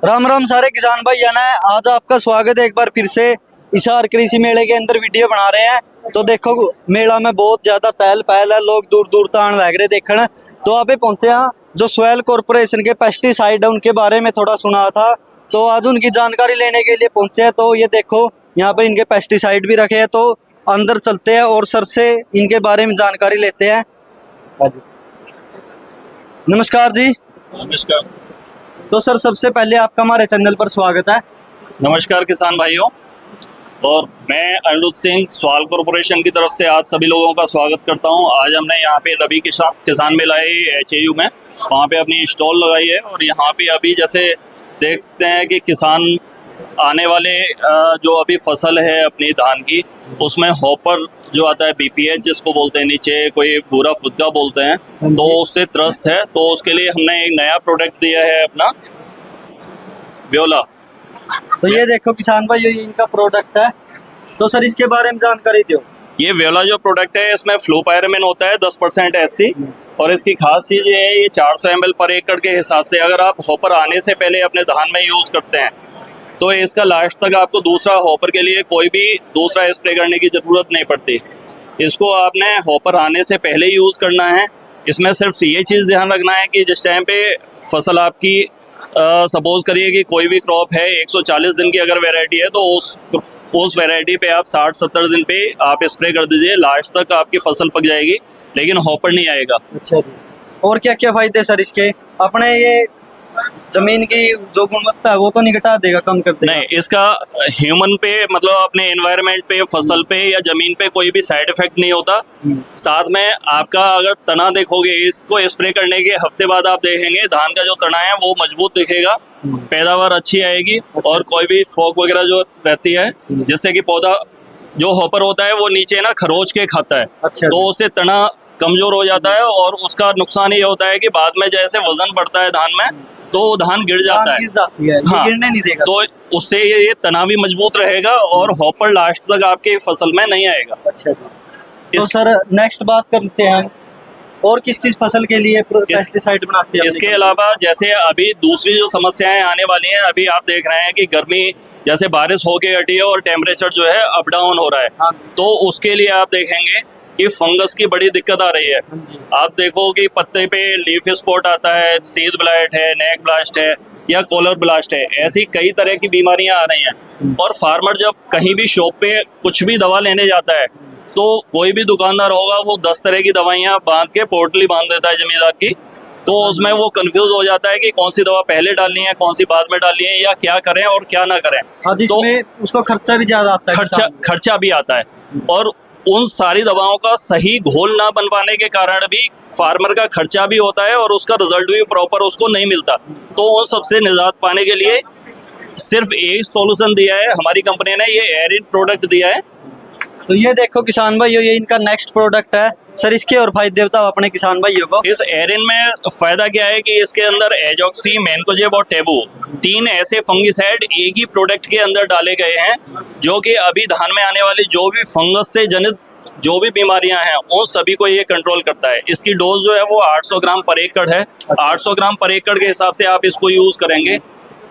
राम राम सारे किसान भाई है ना। आज आपका स्वागत है एक बार फिर से हिसार कृषि मेले के अंदर वीडियो बना रहे हैं। तो देखो मेला में बहुत ज्यादा चहल पहल है, लोग दूर दूर तक आने लग रहे देखने। तो आप पहुंचे हैं जो सॉइल कॉर्पोरेशन के पेस्टिसाइड है उनके बारे में थोड़ा सुना था, तो आज उनकी जानकारी लेने के लिए पहुंचे हैं। तो ये देखो यहाँ पर इनके पेस्टिसाइड भी रखे हैं, तो अंदर चलते हैं और सर से इनके बारे में जानकारी लेते हैं। नमस्कार जी। नमस्कार। तो सर सबसे पहले आपका हमारे चैनल पर स्वागत है। नमस्कार किसान भाइयों, और मैं अनिरुद्ध सिंह सॉइल कॉर्पोरेशन की तरफ से आप सभी लोगों का स्वागत करता हूं। आज हमने यहाँ पे रबी किसान मेला है HAU में, वहाँ पे अपनी स्टॉल लगाई है। और यहाँ पे अभी जैसे देख सकते हैं कि किसान आने वाले जो अभी फसल है अपनी धान की, उसमें हॉपर जो आता है BPH जिसको बोलते हैं, नीचे कोई भूरा फुदका बोलते हैं, तो उससे त्रस्त है। तो उसके लिए हमने एक नया प्रोडक्ट दिया है अपना व्योला। तो ये देखो किसान भाई ये इनका प्रोडक्ट है, तो सर इसके बारे में जानकारी दो। ये व्योला जो प्रोडक्ट है इसमें फ्लोपायरामिन होता है 10% SC, और इसकी खास चीज़ ये है, ये 400 ml पर एकड़ के हिसाब से अगर आप हॉपर आने से पहले अपने धान में यूज़ करते हैं तो इसका लास्ट तक आपको दूसरा हॉपर के लिए कोई भी दूसरा स्प्रे करने की ज़रूरत नहीं पड़ती। इसको आपने हॉपर आने से पहले यूज़ करना है। इसमें सिर्फ ये चीज़ ध्यान रखना है कि जिस टाइम पे फसल आपकी सपोज करिए कि कोई भी क्रॉप है 140 दिन की अगर वैरायटी है, तो उस वैरायटी पे आप 60-70 दिन पे आप स्प्रे कर दीजिए, लास्ट तक आपकी फसल पक जाएगी लेकिन हॉपर नहीं आएगा। अच्छा जी। और क्या क्या फायदे सर इसके? अपने ये जमीन की जो गुणवत्ता है वो तो नहीं घटा देगा, कम कर देगा? नहीं, इसका ह्यूमन पे मतलब अपने एनवायरनमेंट पे, फसल पे या जमीन पे कोई भी साइड इफेक्ट नहीं होता। साथ में आपका अगर तना देखोगे, इसको स्प्रे करने के हफ्ते बाद आप देखेंगे धान का जो तना है वो मजबूत दिखेगा, पैदावार अच्छी आएगी। और कोई भी फोक वगैरह जो रहती है जिससे कि पौधा जो हॉपर होता है वो नीचे ना खरोच के खाता है। अच्छा। तो उससे तना कमजोर हो जाता है, और उसका नुकसान ये होता है कि बाद में जैसे वजन बढ़ता है धान में तो धान गिर जाता है। गिर जाती है, हाँ, गिरने नहीं देगा। तो उससे ये तना भी मजबूत रहेगा और हॉपर लास्ट तक आपके फसल में नहीं आएगा। अच्छा जी। तो सर नेक्स्ट बात करते हैं, और किस चीज फसल के लिए पेस्टिसाइड बनाते हैं? इसके अलावा जैसे अभी दूसरी जो समस्याएं आने वाली हैं, अभी आप देख रहे हैं कि गर्मी जैसे बारिश होके हटी है और टेम्परेचर जो है अप डाउन हो रहा है। हाँ, तो उसके लिए आप देखेंगे कि फंगस की बड़ी दिक्कत आ रही है। आप देखो कि पत्ते पे लीफ स्पॉट आता है, सीड ब्लाइट है, नेक ब्लास्ट है या कॉलर ब्लास्ट है, ऐसी कई तरह की बीमारियां आ रही हैं। और फार्मर जब कहीं भी शॉप पे कुछ भी दवा लेने जाता है तो कोई भी दुकानदार होगा वो 10 तरह की दवाइयां बांध के पोटली बांध देता है जमींदार की। तो उसमें वो कंफ्यूज हो जाता है कि कौन सी दवा पहले डालनी है, कौन सी बाद में डालनी है, या क्या करें और क्या ना करें। हाँ, जिसमें तो उसको खर्चा भी ज्यादा आता है, खर्चा भी आता है। और उन सारी दवाओं का सही घोल ना बन पाने के कारण भी फार्मर का खर्चा भी होता है और उसका रिजल्ट भी प्रॉपर उसको नहीं मिलता। तो उन सबसे निजात पाने के लिए सिर्फ एक सॉल्यूशन दिया है हमारी कंपनी ने, ये एरिन प्रोडक्ट दिया है। तो ये देखो किसान भाइयों, ये इनका नेक्स्ट प्रोडक्ट है। सर इसके और फायदे बताओ अपने किसान भाइयों को। इस एरिन में फायदा क्या है कि इसके अंदर एजॉक्सी, मैनकोजेब और टेबू 3 ऐसे फंगिसाइड एक ही प्रोडक्ट के अंदर डाले गए हैं, जो कि अभी धान में आने वाली जो भी फंगस से जनित जो भी बीमारियां हैं उन सभी को ये कंट्रोल करता है। इसकी डोज जो है वो 800 ग्राम पर एकड़ है। 800 ग्राम पर एकड़ के हिसाब से आप इसको यूज करेंगे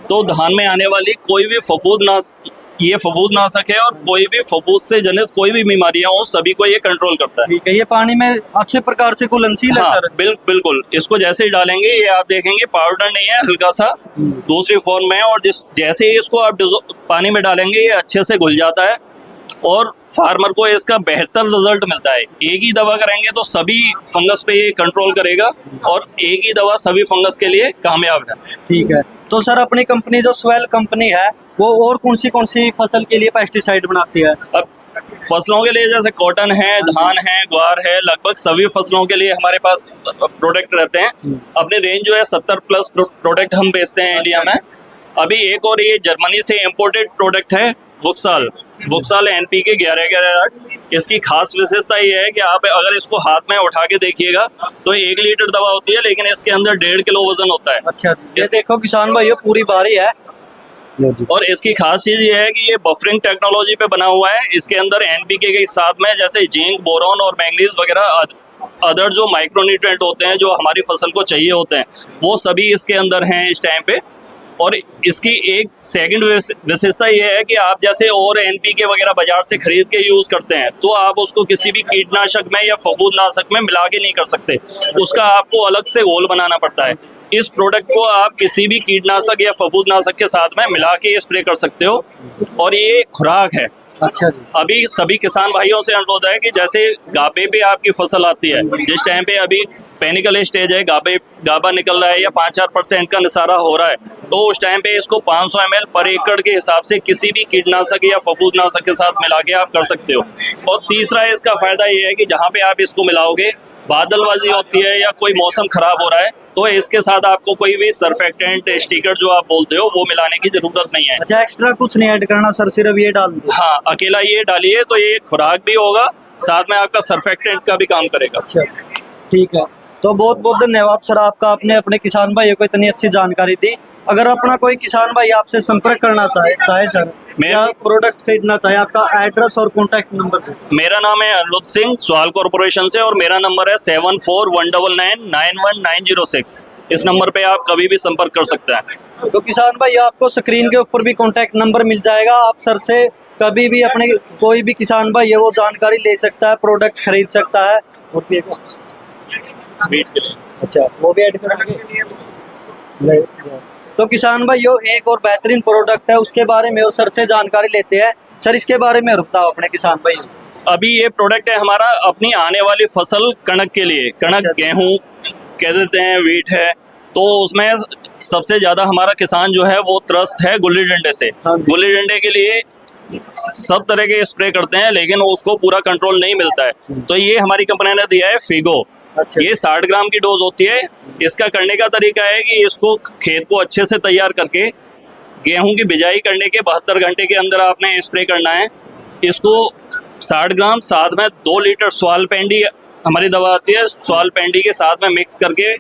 तो धान में आने वाली कोई भी फफूंद ना सके और कोई भी फफूंद से जनित कोई भी बीमारियां हो सभी को ये कंट्रोल करता है। ठीक है, ये पानी में अच्छे प्रकार से घुलनशील है सर। बिल्कुल। इसको जैसे ही डालेंगे ये आप देखेंगे पाउडर नहीं है, हल्का सा दूसरी फॉर्म में है, और जैसे ही इसको आप पानी में डालेंगे ये अच्छे से घुल जाता है और फार्मर को इसका बेहतर रिजल्ट मिलता है। एक ही दवा करेंगे तो सभी फंगस पे ये कंट्रोल करेगा और एक ही दवा सभी फंगस के लिए कामयाब है। ठीक है। तो सर अपनी कंपनी जो स्वेल कंपनी है वो और कौन सी फसल के लिए पेस्टिसाइड बनाती है? अब फसलों के लिए जैसे कॉटन है, धान है, ग्वार है, लगभग सभी फसलों के लिए हमारे पास प्रोडक्ट रहते हैं। अपनी रेंज जो है 70+ प्रोडक्ट हम बेचते हैं इंडिया में। अभी एक और ये जर्मनी से इम्पोर्टेड प्रोडक्ट है वुक्साल NPK 11-11। इसकी खास विशेषता ये है कि आप अगर इसको हाथ में उठा के देखिएगा तो 1 लीटर दवा होती है, लेकिन इसके अंदर 1.5 किलो वजन होता है। अच्छा, ये देखो किसान भाइयों पूरी बारी है। और इसकी खास चीज ये है कि ये बफरिंग टेक्नोलॉजी पे बना हुआ है। इसके अंदर NPK के साथ में जैसे जिंक, बोरॉन और मैंगनीज वगैरह अदर जो माइक्रोन्यूट्रिएंट होते हैं जो हमारी फसल को चाहिए होते हैं वो सभी इसके अंदर हैं इस टाइम पे। और इसकी एक सेकंड विशेषता ये है कि आप जैसे और एनपीके वगैरह बाजार से खरीद के यूज़ करते हैं तो आप उसको किसी भी कीटनाशक में या फफूंदनाशक में मिला के नहीं कर सकते, उसका आपको अलग से घोल बनाना पड़ता है। इस प्रोडक्ट को आप किसी भी कीटनाशक या फफूंदनाशक के साथ में मिला के स्प्रे कर सकते हो और ये खुराक है। अच्छा जी। अभी सभी किसान भाइयों से अनुरोध है कि जैसे गाबे पे आपकी फसल आती है, जिस टाइम पे अभी पैनिकल स्टेज है, गाबा निकल रहा है या 5-4% का निसारा हो रहा है, तो उस टाइम पे इसको 500 ml पर एकड़ के हिसाब से किसी भी कीटनाशक या फफूंदनाशक के साथ मिला के आप कर सकते हो। और तीसरा इसका फायदा ये है कि जहाँ पे आप इसको मिलाओगे, बादलबाजी होती है या कोई मौसम खराब हो रहा है, तो इसके साथ आपको कोई भी सरफेक्टेंट स्टिकर जो आप बोलते हो वो मिलाने की जरूरत नहीं है। अच्छा, एक्स्ट्रा कुछ नहीं ऐड करना सर, सिर्फ ये डाल दो? हाँ, अकेला ये डालिए तो ये खुराक भी होगा, साथ में आपका सरफेक्टेंट का भी काम करेगा। अच्छा, ठीक है। तो बहुत बहुत धन्यवाद सर आपका, आपने अपने किसान भाइयों को इतनी अच्छी जानकारी दी। अगर अपना कोई किसान भाई आपसे संपर्क करना चाहे सर, या प्रोडक्ट खरीदना चाहे, आपका एड्रेस और कॉन्टैक्ट नंबर दो। मेरा नाम है अनिरुद्ध सिंह, स्वाल कॉरपोरेशन से, और मेरा नंबर है 7419999106। इस नंबर पे आप कभी भी संपर्क कर सकते हैं। तो किसान भाई आपको स्क्रीन के ऊपर भी कॉन्टैक्ट नंबर मिल जाएगा, आप सर से कभी भी अपने कोई भी किसान भाई है वो जानकारी ले सकता है, प्रोडक्ट खरीद सकता है। अच्छा, वो भी ऐड करेंगे। तो किसान भाइयों एक और बेहतरीन प्रोडक्ट है, उसके बारे में और सर से जानकारी लेते हैं। सर इसके बारे में बताओ अपने किसान भाई। अभी ये प्रोडक्ट है हमारा अपनी आने वाली फसल कणक के लिए, कणक गेहूं कह देते हैं, वीट है, तो उसमें सबसे ज्यादा हमारा किसान जो है वो त्रस्त है गुल्ली डंडे से। गुल्ली डंडे के लिए सब तरह के स्प्रे करते हैं लेकिन उसको पूरा कंट्रोल नहीं मिलता है, तो ये हमारी कंपनी ने दिया है फिगो। अच्छा। ये 60 ग्राम की डोज होती है। इसका करने का तरीका है कि इसको खेत को अच्छे से तैयार करके गेहूं की बिजाई करने के 72 घंटे के अंदर आपने स्प्रे करना है। इसको 60 ग्राम साथ में 2 लीटर स्वाल पेंडी हमारी दवा आती है, स्वाल पेंडी के साथ में मिक्स करके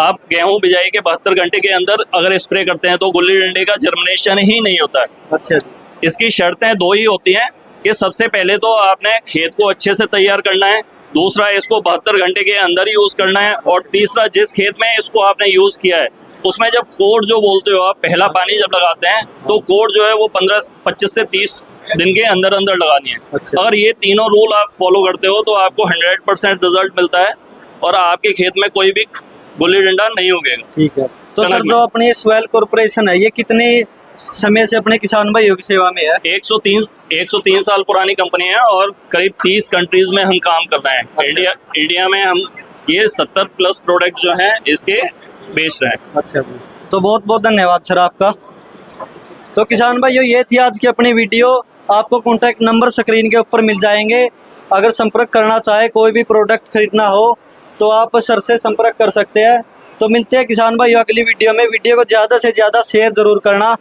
आप गेहूं बिजाई के 72 घंटे के अंदर अगर स्प्रे करते हैं तो गुल्ली डंडे का जर्मिनेशन ही नहीं होता है। अच्छा। इसकी शर्तें 2 ही होती हैं कि सबसे पहले तो आपने खेत को अच्छे से तैयार करना है, दूसरा इसको 72 घंटे के अंदर यूज़ करना है, और तीसरा जिस खेत में इसको आपने यूज़ किया है उसमें जब कोड़ जो बोलते हो आप, पहला पानी जब लगाते हैं तो कोड़ जो है वो 25 से 30 दिन के अंदर अंदर लगानी है। अच्छा। अगर ये तीनों रूल आप फॉलो करते हो तो आपको 100% रिजल्ट मिलता है और आपके खेत में कोई भी गुल्ली डंडा नहीं उगेगा। ठीक है। तो सर जो अपनी स्वाल कॉर्पोरेशन है ये कितने समय से अपने किसान भाइयों की सेवा में है? 103 साल पुरानी कंपनी है और करीब 30 कंट्रीज में हम काम कर रहे हैं। अच्छा। इंडिया में हम ये 70+ प्रोडक्ट जो हैं इसके बेच रहे हैं। अच्छा, तो बहुत बहुत धन्यवाद सर आपका। तो किसान भाइयों ये थी आज की अपनी वीडियो। आपको कॉन्टैक्ट नंबर स्क्रीन के ऊपर मिल जाएंगे, अगर संपर्क करना चाहे, कोई भी प्रोडक्ट खरीदना हो तो आप सर से संपर्क कर सकते हैं। तो मिलते हैं किसान भाइयों अगली वीडियो में। वीडियो को ज़्यादा से ज़्यादा शेयर ज़रूर करना।